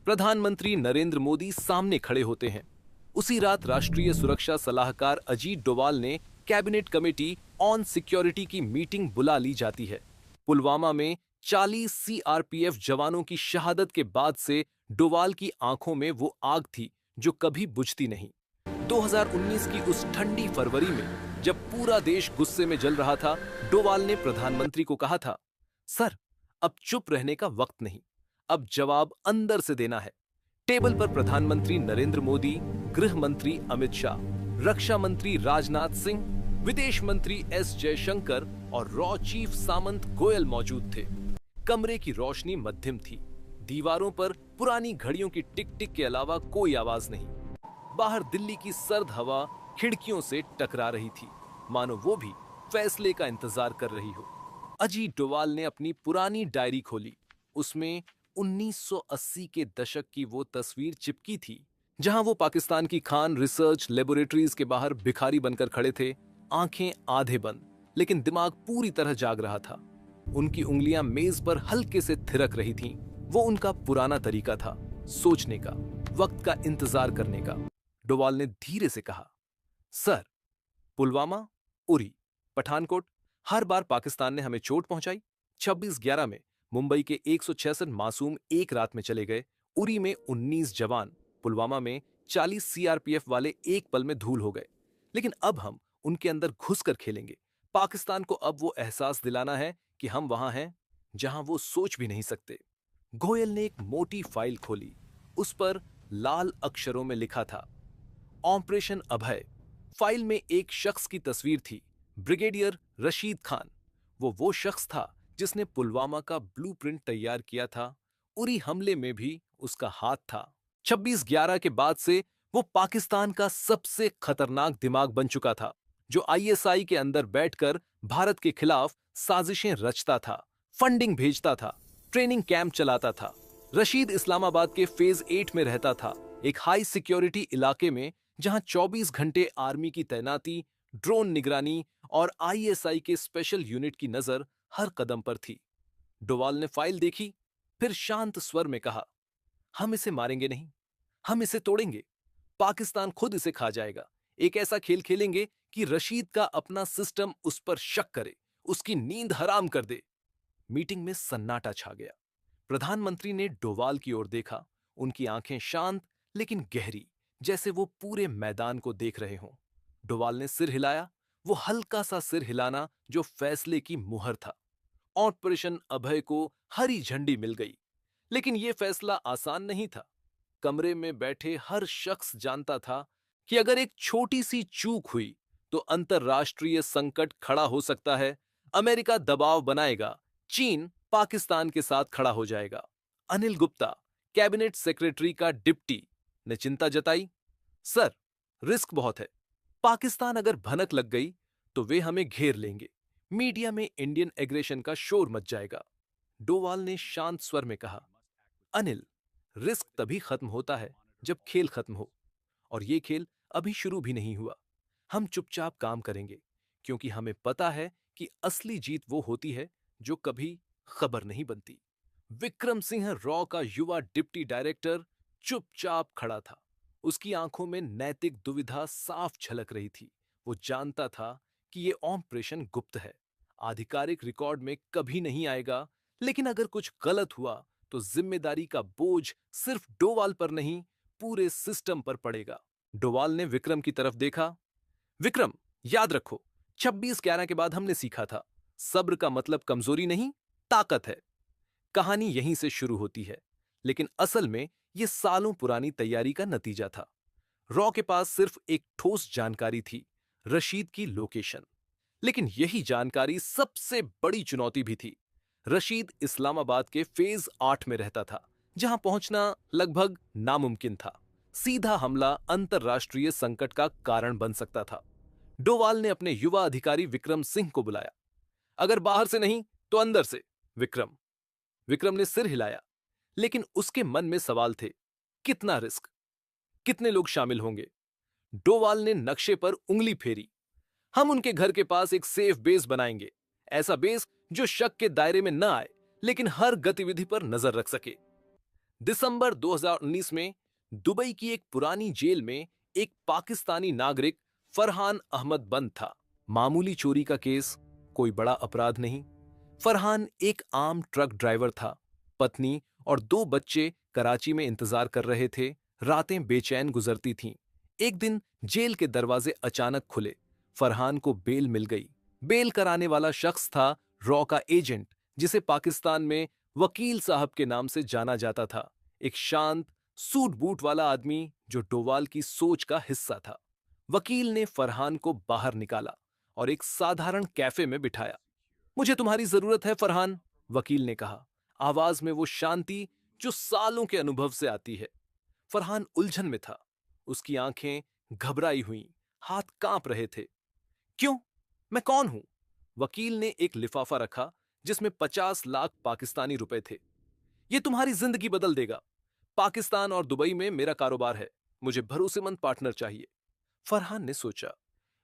प्रधानमंत्री नरेंद्र मोदी सामने खड़े होते हैं। उसी रात राष्ट्रीय सुरक्षा सलाहकार अजीत डोवाल ने कैबिनेट कमेटी ऑन सिक्योरिटी की मीटिंग बुला ली जाती है। पुलवामा में 40 सीआरपीएफ जवानों की शहादत के बाद से डोवाल की आंखों में वो आग थी जो कभी बुझती नहीं। 2019 की उस ठंडी फरवरी में जब पूरा देश गुस्से में जल रहा था, डोवाल ने प्रधानमंत्री को कहा था, सर, अब चुप रहने का वक्त नहीं, अब जवाब अंदर से देना है। टेबल पर प्रधानमंत्री नरेंद्र मोदी, गृह मंत्री अमित शाह, रक्षा मंत्री राजनाथ सिंह, विदेश मंत्री एस जयशंकर और रॉ चीफ सामंत गोयल मौजूद थे। कमरे की रोशनी मध्यम थी। दीवारों पर पुरानी घड़ियों की टिक टिक के अलावा कोई आवाज नहीं। बाहर दिल्ली की सर्द हवा खिड़कियों से टकरा रही थी, मानो वो भी फैसले का इंतजार कर रही हो। अजीत डोवाल ने अपनी पुरानी डायरी खोली। उसमें 1980 के दशक की वो तस्वीर चिपकी थी जहां वो पाकिस्तान की खान रिसर्च लेबोरेटरीज के बाहर भिखारी बनकर खड़े थे, आंखें आधे बंद, लेकिन दिमाग पूरी तरह जाग रहा था। उनकी उंगलियां मेज पर हल्के से थिरक रही थीं। वो उनका पुराना तरीका था, सोचने का, वक्त का इंतजार करने का। डोवाल ने धीरे से कहा, सर, पुलवामा, उरी, पठानकोट, हर बार पाकिस्तान ने हमें चोट पहुंचाई। 26/11 में मुंबई के 166 मासूम एक रात में चले गए। उरी में 19 जवान, पुलवामा में 40 सीआरपीएफ वाले एक पल में धूल हो गए। लेकिन अब हम उनके अंदर घुसकर खेलेंगे। पाकिस्तान को अब वो एहसास दिलाना है कि हम वहां हैं जहां वो सोच भी नहीं सकते। गोयल ने एक मोटी फाइल खोली। उस पर लाल अक्षरों में लिखा था, ऑपरेशन अभय। फाइल में एक शख्स की तस्वीर थी, ब्रिगेडियर रशीद खान। वो शख्स था जिसने पुलवामा का ब्लूप्रिंट तैयार किया था। उरी हमले में भी उसका हाथ था। 26/11 के बाद से वो पाकिस्तान का सबसे खतरनाक दिमाग बन चुका था, जो आईएसआई के अंदर बैठकर भारत के खिलाफ साजिशें रचता था, फंडिंग भेजता था, ट्रेनिंग कैंप चलाता था। रशीद इस्लामाबाद के फेज 8 में रहता था, एक हाई सिक्योरिटी इलाके में जहां 24 घंटे आर्मी की तैनाती, ड्रोन निगरानी और आईएसआई के स्पेशल यूनिट की नजर हर कदम पर थी। डोवाल ने फाइल देखी, फिर शांत स्वर में कहा, हम इसे मारेंगे नहीं, हम इसे तोड़ेंगे। पाकिस्तान खुद इसे खा जाएगा। एक ऐसा खेल खेलेंगे कि रशीद का अपना सिस्टम उस पर शक करे, उसकी नींद हराम कर दे। मीटिंग में सन्नाटा छा गया। प्रधानमंत्री ने डोवाल की ओर देखा। उनकी आंखें शांत लेकिन गहरी, जैसे वो पूरे मैदान को देख रहे हों। डोवाल ने सिर हिलाया, वो हल्का सा सिर हिलाना जो फैसले की मुहर था। ऑपरेशन अभय को हरी झंडी मिल गई। लेकिन यह फैसला आसान नहीं था। कमरे में बैठे हर शख्स जानता था कि अगर एक छोटी सी चूक हुई तो अंतरराष्ट्रीय संकट खड़ा हो सकता है। अमेरिका दबाव बनाएगा, चीन पाकिस्तान के साथ खड़ा हो जाएगा। अनिल गुप्ता, कैबिनेट सेक्रेटरी का डिप्टी, ने चिंता जताई, सर, रिस्क बहुत है। पाकिस्तान अगर भनक लग गई तो वे हमें घेर लेंगे। मीडिया में इंडियन एग्रेशन का शोर मच जाएगा। डोवाल ने शांत स्वर में कहा, अनिल, रिस्क तभी खत्म होता है जब खेल खत्म हो, और ये खेल अभी शुरू भी नहीं हुआ। हम चुपचाप काम करेंगे, क्योंकि हमें पता है कि असली जीत वो होती है जो कभी खबर नहीं बनती। विक्रम सिंह रॉ का युवा डिप्टी डायरेक्टर चुपचाप खड़ा था। उसकी आंखों में नैतिक दुविधा साफ झलक रही थी। वो जानता था कि ये ऑपरेशन गुप्त है, आधिकारिक रिकॉर्ड में कभी नहीं आएगा। लेकिन अगर कुछ गलत हुआ तो जिम्मेदारी का बोझ सिर्फ डोवाल पर नहीं, पूरे सिस्टम पर पड़ेगा। डोवाल ने विक्रम की तरफ देखा। विक्रम, याद रखो, 26/11 के बाद हमने सीखा था, सब्र का मतलब कमजोरी नहीं, ताकत है। कहानी यहीं से शुरू होती है, लेकिन असल में यह सालों पुरानी तैयारी का नतीजा था। रॉ के पास सिर्फ एक ठोस जानकारी थी, रशीद की लोकेशन। लेकिन यही जानकारी सबसे बड़ी चुनौती भी थी। रशीद इस्लामाबाद के फेज 8 में रहता था, जहां पहुंचना लगभग नामुमकिन था। सीधा हमला अंतरराष्ट्रीय संकट का कारण बन सकता था। डोवाल ने अपने युवा अधिकारी विक्रम सिंह को बुलाया। अगर बाहर से नहीं तो अंदर से, विक्रम। विक्रम ने सिर हिलाया, लेकिन उसके मन में सवाल थे, कितना रिस्क, कितने लोग शामिल होंगे। डोवाल ने नक्शे पर उंगली फेरी। हम उनके घर के पास एक सेफ बेस बनाएंगे, ऐसा बेस जो शक के दायरे में न आए, लेकिन हर गतिविधि पर नजर रख सके। दिसंबर 2019 में दुबई की एक पुरानी जेल में एक पाकिस्तानी नागरिक फरहान अहमद बंद था। मामूली चोरी का केस, कोई बड़ा अपराध नहीं। फरहान एक आम ट्रक ड्राइवर था। पत्नी और 2 बच्चे कराची में इंतजार कर रहे थे। रातें बेचैन गुजरती थीं। एक दिन जेल के दरवाजे अचानक खुले। फरहान को बेल मिल गई। बेल कराने वाला शख्स था रॉ का एजेंट, जिसे पाकिस्तान में वकील साहब के नाम से जाना जाता था। एक शांत, सूट बूट वाला आदमी जो डोवाल की सोच का हिस्सा था। वकील ने फरहान को बाहर निकाला और एक साधारण कैफे में बिठाया। मुझे तुम्हारी जरूरत है फरहान, वकील ने कहा, आवाज में वो शांति जो सालों के अनुभव से आती है। फरहान उलझन में था। उसकी आंखें घबराई हुई, हाथ कांप रहे थे। क्यों? मैं कौन हूं? वकील ने एक लिफाफा रखा जिसमें 50 लाख पाकिस्तानी रुपए थे। यह तुम्हारी जिंदगी बदल देगा। पाकिस्तान और दुबई में मेरा कारोबार है। मुझे भरोसेमंद पार्टनर चाहिए। फरहान ने सोचा,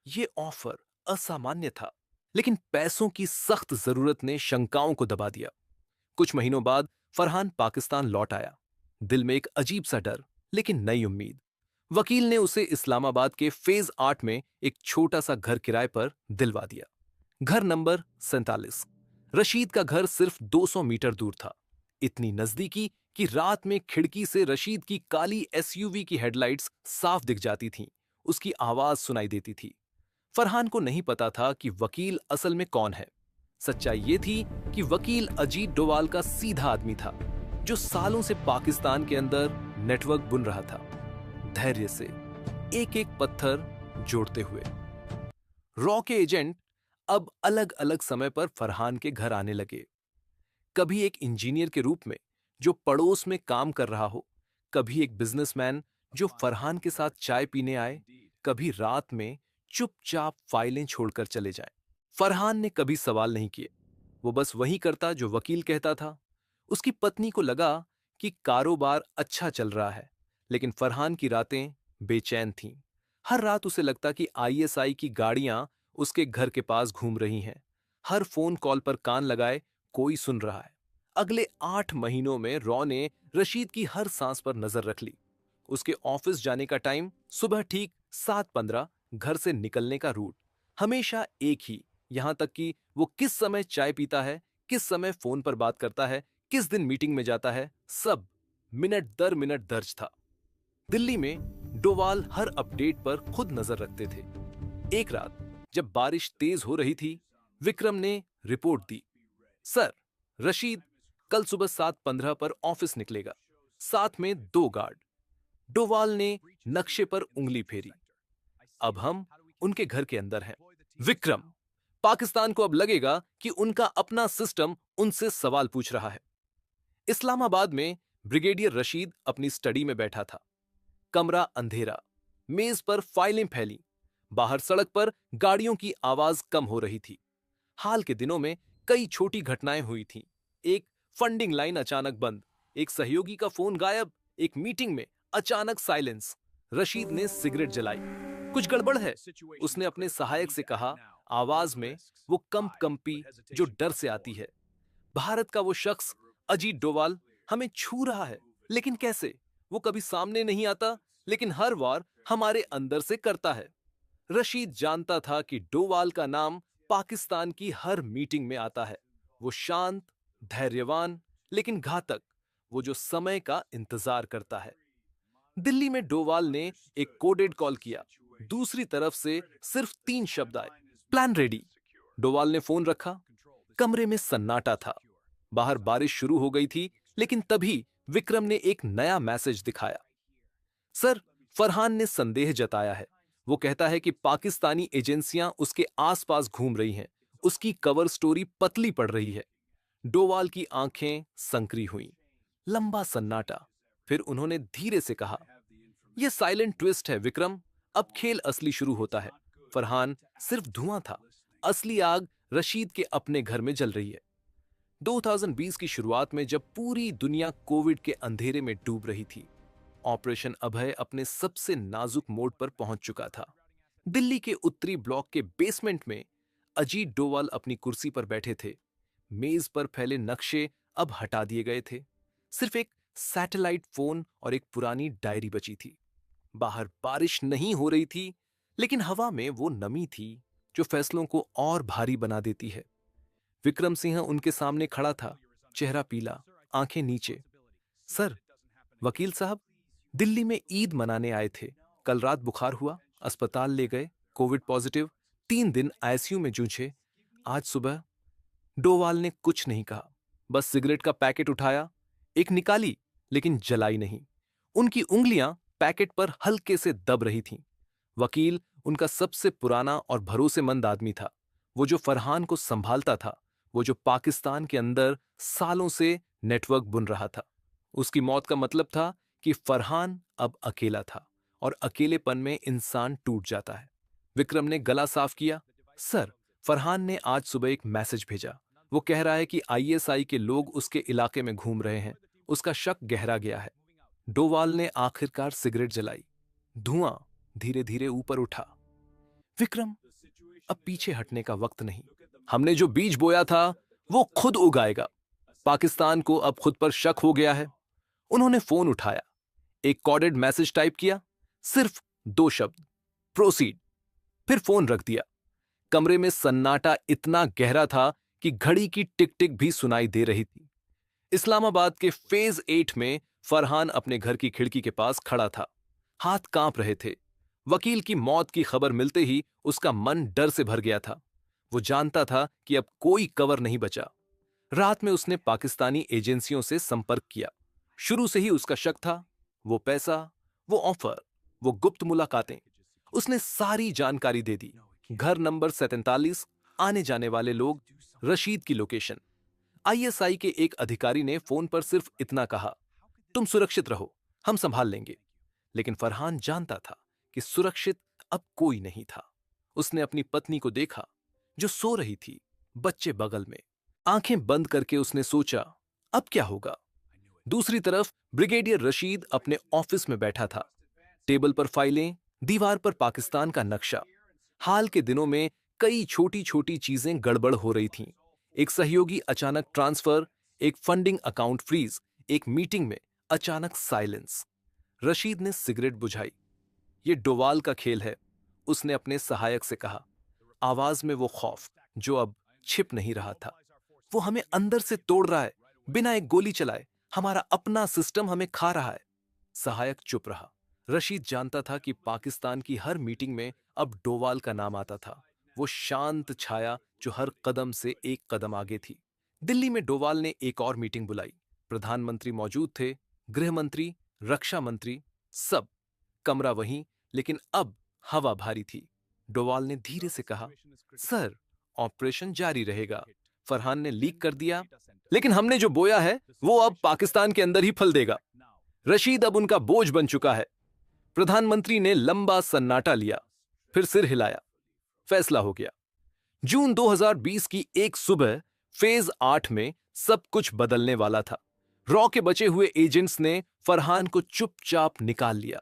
यह ऑफर असामान्य था, लेकिन पैसों की सख्त जरूरत ने शंकाओं को दबा दिया। कुछ महीनों बाद फरहान पाकिस्तान लौट आया। दिल में एक अजीब सा डर, लेकिन नई उम्मीद। वकील ने उसे इस्लामाबाद के फेज 8 में एक छोटा सा घर किराए पर दिलवा दिया। घर नंबर 47। रशीद का घर सिर्फ 200 मीटर दूर था। इतनी नजदीकी कि रात में खिड़की से रशीद की काली एसयूवी की हेडलाइट्स साफ दिख जाती थीं। उसकी आवाज सुनाई देती थी। फरहान को नहीं पता था कि वकील असल में कौन है। सच्चाई ये थी कि वकील अजीत डोवाल का सीधा आदमी था, जो सालों से पाकिस्तान के अंदर नेटवर्क बुन रहा था, धैर्य से, एक एक पत्थर जोड़ते हुए। रॉ के एजेंट अब अलग अलग समय पर फरहान के घर आने लगे। कभी एक इंजीनियर के रूप में जो पड़ोस में काम कर रहा हो, कभी एक बिजनेसमैन जो फरहान के साथ चाय पीने आए, कभी रात में चुपचाप फाइलें छोड़कर चले जाएं। फरहान ने कभी सवाल नहीं किए। वो बस वही करता जो वकील कहता था। उसकी पत्नी को लगा कि कारोबार अच्छा चल रहा है, लेकिन फरहान की रातें बेचैन थीं। हर रात उसे लगता कि आईएसआई की गाड़ियां उसके घर के पास घूम रही हैं। हर फोन कॉल पर कान लगाए कोई सुन रहा है। अगले 8 महीनों में रॉ ने रशीद की हर सांस पर नजर रख ली। उसके ऑफिस जाने का टाइम सुबह ठीक 7:15, घर से निकलने का रूट हमेशा एक ही। यहां तक कि वो किस समय चाय पीता है, किस समय फोन पर बात करता है, किस दिन मीटिंग में जाता है, सब मिनट दर मिनट दर्ज था। दिल्ली में डोवाल हर अपडेट पर खुद नजर रखते थे। एक रात जब बारिश तेज हो रही थी, विक्रम ने रिपोर्ट दी, सर, रशीद कल सुबह 7:15 पर ऑफिस निकलेगा, साथ में 2 गार्ड। डोवाल ने नक्शे पर उंगली फेरी। अब हम उनके घर के अंदर हैं। विक्रम, पाकिस्तान को अब लगेगा कि उनका अपना सिस्टम उनसे सवाल पूछ रहा है। इस्लामाबाद में ब्रिगेडियर रशीद अपनी स्टडी में बैठा था। कमरा अंधेरा, मेज पर फाइलें फैली। बाहर सड़क पर गाड़ियों की आवाज कम हो रही थी। हाल के दिनों में कई छोटी घटनाएं हुई थीं। एक फंडिंग लाइन अचानक बंद, एक सहयोगी का फोन गायब, एक मीटिंग में अचानक साइलेंस। रशीद ने सिगरेट जलाई। कुछ गड़बड़ है, उसने अपने सहायक से कहा, आवाज में वो कंपी जो डर से आती है। भारत का वो शख्स अजीत डोवाल हमें छू रहा है, लेकिन कैसे? वो कभी सामने नहीं आता, लेकिन हर बार हमारे अंदर से करता है। रशीद जानता था कि डोवाल का नाम पाकिस्तान की हर मीटिंग में आता है। वो शांत, धैर्यवान, लेकिन घातक, वो जो समय का इंतजार करता है। दिल्ली में डोवाल ने एक कोडेड कॉल किया। दूसरी तरफ से सिर्फ 3 शब्द आए, प्लान रेडी। डोवाल ने फोन रखा। कमरे में सन्नाटा था। बाहर बारिश शुरू हो गई थी, लेकिन तभी विक्रम ने एक नया मैसेज दिखाया। सर, फरहान ने संदेह जताया है। वो कहता है कि पाकिस्तानी एजेंसियां उसके आसपास घूम रही हैं। उसकी कवर स्टोरी पतली पड़ रही है। डोवाल की आंखें संकरी हुईं। लंबा सन्नाटा। फिर उन्होंने धीरे से कहा, यह साइलेंट ट्विस्ट है विक्रम, अब खेल असली शुरू होता है। फरहान सिर्फ धुआं था, असली आग रशीद के अपने घर में जल रही है। 2020 की शुरुआत में जब पूरी दुनिया कोविड के अंधेरे में डूब रही थी, ऑपरेशन अभय अपने सबसे नाजुक मोड पर पहुंच चुका था। दिल्ली के उत्तरी ब्लॉक के बेसमेंट में अजीत डोवाल अपनी कुर्सी पर बैठे थे। मेज पर फैले नक्शे अब हटा दिए गए थे। सिर्फ एक सैटेलाइट फोन और एक पुरानी डायरी बची थी। बाहर बारिश नहीं हो रही थी, लेकिन हवा में वो नमी थी जो फैसलों को और भारी बना देती है। विक्रम सिंह उनके सामने खड़ा था, चेहरा पीला, आंखें नीचे। सर, वकील साहब, दिल्ली में ईद मनाने आए थे। कल रात बुखार हुआ, अस्पताल ले गए, कोविड पॉजिटिव, 3 दिन आईसीयू में जूझे। आज सुबह डोवाल ने कुछ नहीं कहा, बस सिगरेट का पैकेट उठाया, एक निकाली, लेकिन जलाई नहीं। उनकी उंगलियां पैकेट पर हल्के से दब रही थीं। वकील उनका सबसे पुराना और भरोसेमंद आदमी था, वो जो फरहान को संभालता था, वो जो पाकिस्तान के अंदर सालों से नेटवर्क बुन रहा था। उसकी मौत का मतलब था कि फरहान अब अकेला था, और अकेलेपन में इंसान टूट जाता है। विक्रम ने गला साफ किया। सर, फरहान ने आज सुबह एक मैसेज भेजा। वो कह रहा है कि आईएसआई के लोग उसके इलाके में घूम रहे हैं। उसका शक गहरा गया है। डोवाल ने आखिरकार सिगरेट जलाई। धुआं धीरे धीरे ऊपर उठा। विक्रम, अब पीछे हटने का वक्त नहीं। हमने जो बीज बोया था वो खुद उगाएगा। पाकिस्तान को अब खुद पर शक हो गया है। उन्होंने फोन उठाया, एक कोडेड मैसेज टाइप किया, सिर्फ 2 शब्द, प्रोसीड। फिर फोन रख दिया। कमरे में सन्नाटा इतना गहरा था कि घड़ी की टिक टिक भी सुनाई दे रही थी। इस्लामाबाद के फेज 8 में फरहान अपने घर की खिड़की के पास खड़ा था। हाथ कांप रहे थे। वकील की मौत की खबर मिलते ही उसका मन डर से भर गया था। वो जानता था कि अब कोई कवर नहीं बचा। रात में उसने पाकिस्तानी एजेंसियों से संपर्क किया। शुरू से ही उसका शक था। वो पैसा, वो ऑफर, वो गुप्त मुलाकातें, उसने सारी जानकारी दे दी। घर नंबर 47, आने जाने वाले लोग, रशीद की लोकेशन। आईएसआई के एक अधिकारी ने फोन पर सिर्फ इतना कहा, तुम सुरक्षित रहो, हम संभाल लेंगे। लेकिन फरहान जानता था कि सुरक्षित अब कोई नहीं था। उसने अपनी पत्नी को देखा, जो सो रही थी, बच्चे बगल में। आंखें बंद करके उसने सोचा, अब क्या होगा। दूसरी तरफ ब्रिगेडियर रशीद अपने ऑफिस में बैठा था। टेबल पर फाइलें, दीवार पर पाकिस्तान का नक्शा। हाल के दिनों में कई छोटी छोटी चीजें गड़बड़ हो रही थीं। एक सहयोगी अचानक ट्रांसफर, एक फंडिंग अकाउंट फ्रीज, एक मीटिंग में अचानक साइलेंस। रशीद ने सिगरेट बुझाई। ये डोवाल का खेल है, उसने अपने सहायक से कहा, आवाज में वो खौफ जो अब छिप नहीं रहा था। वो हमें अंदर से तोड़ रहा है, बिना एक गोली चलाए। हमारा अपना सिस्टम हमें खा रहा है। सहायक चुप रहा। रशीद जानता था कि पाकिस्तान की हर मीटिंग में अब डोवाल का नाम आता था। वो शांत छाया जो हर कदम से एक कदम आगे थी। दिल्ली में डोवाल ने एक और मीटिंग बुलाई। प्रधानमंत्री मौजूद थे, गृह मंत्री, रक्षा मंत्री, सब। कमरा वहीं, लेकिन अब हवा भारी थी। डोवाल ने धीरे से कहा, सर, ऑपरेशन जारी रहेगा। फरहान ने लीक कर दिया, लेकिन हमने जो बोया है वो अब पाकिस्तान के अंदर ही फल देगा। रशीद अब उनका बोझ बन चुका है। प्रधानमंत्री ने लंबा सन्नाटा लिया, फिर सिर हिलाया। फैसला हो गया। जून 2020 की एक सुबह फेज 8 में सब कुछ बदलने वाला था। रॉ के बचे हुए एजेंट्स ने फरहान को चुपचाप निकाल लिया।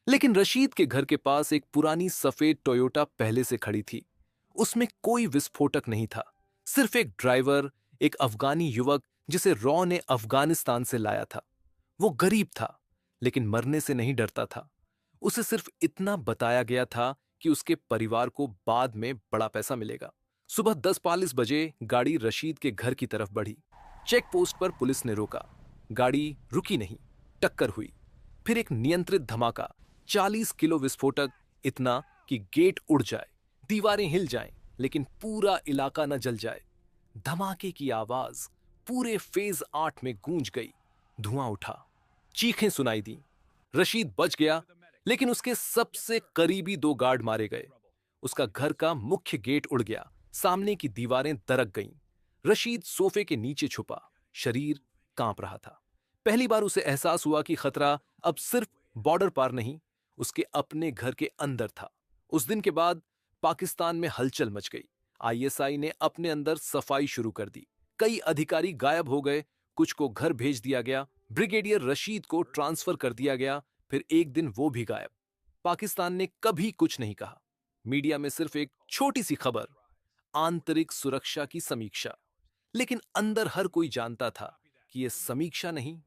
लेकिन रशीद के घर के पास एक पुरानी सफेद टोयोटा पहले से खड़ी थी। उसमें कोई विस्फोटक नहीं था, सिर्फ एक ड्राइवर, एक अफगानी युवक जिसे रॉ ने अफगानिस्तान से लाया था। वो गरीब था, लेकिन मरने से नहीं डरता था। उसे सिर्फ इतना बताया गया था कि उसके परिवार को बाद में बड़ा पैसा मिलेगा। सुबह 10:40 बजे गाड़ी रशीद के घर की तरफ बढ़ी। चेक पोस्ट पर पुलिस ने रोका। गाड़ी रुकी नहीं, टक्कर हुई। फिर एक नियंत्रित धमाका, 40 किलो विस्फोटक, इतना कि गेट उड़ जाए, दीवारें हिल जाएं, लेकिन पूरा इलाका न जल जाए। धमाके की आवाज पूरे फेज 8 में गूंज गई। धुआं उठा, चीखें सुनाई दी। रशीद बच गया, लेकिन उसके सबसे करीबी 2 गार्ड मारे गए। उसका घर का मुख्य गेट उड़ गया, सामने की दीवारें दरक गईं। रशीद सोफे के नीचे छुपा, शरीर कांप रहा था। पहली बार उसे एहसास हुआ कि खतरा अब सिर्फ बॉर्डर पार नहीं, उसके अपने घर के अंदर था। उस दिन के बाद पाकिस्तान में हलचल मच गई। आईएसआई ने अपने अंदर सफाई शुरू कर दी। कई अधिकारी गायब हो गए, कुछ को घर भेज दिया गया, ब्रिगेडियर रशीद को ट्रांसफर कर दिया गया। फिर एक दिन वो भी गायब। पाकिस्तान ने कभी कुछ नहीं कहा। मीडिया में सिर्फ एक छोटी सी खबर, आंतरिक सुरक्षा की समीक्षा। लेकिन अंदर हर कोई जानता था कि यह समीक्षा नहीं,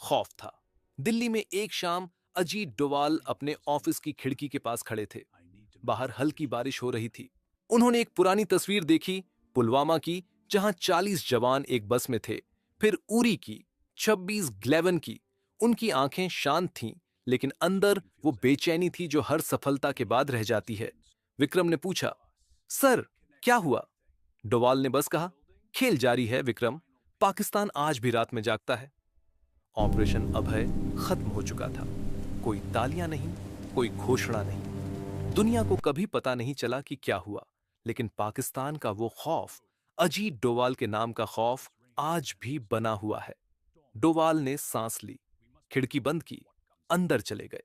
खौफ था। दिल्ली में एक शाम अजीत डोवाल अपने ऑफिस की खिड़की के पास खड़े थे। बाहर हल्की बारिश हो रही थी। उन्होंने एक पुरानी तस्वीर देखी, पुलवामा की, जहां 40 जवान एक बस में थे। फिर उरी की, 26 ग्लेवन की। उनकी आंखें शांत थीं, लेकिन अंदर वो बेचैनी थी जो हर सफलता के बाद रह जाती है। विक्रम ने पूछा, सर, क्या हुआ? डोवाल ने बस कहा, खेल जारी है विक्रम, पाकिस्तान आज भी रात में जागता है। ऑपरेशन अभय खत्म हो चुका था। कोई तालियां नहीं, कोई घोषणा नहीं। दुनिया को कभी पता नहीं चला कि क्या हुआ, लेकिन पाकिस्तान का वो खौफ, अजीत डोवाल के नाम का खौफ, आज भी बना हुआ है। डोवाल ने सांस ली, खिड़की बंद की, अंदर चले गए।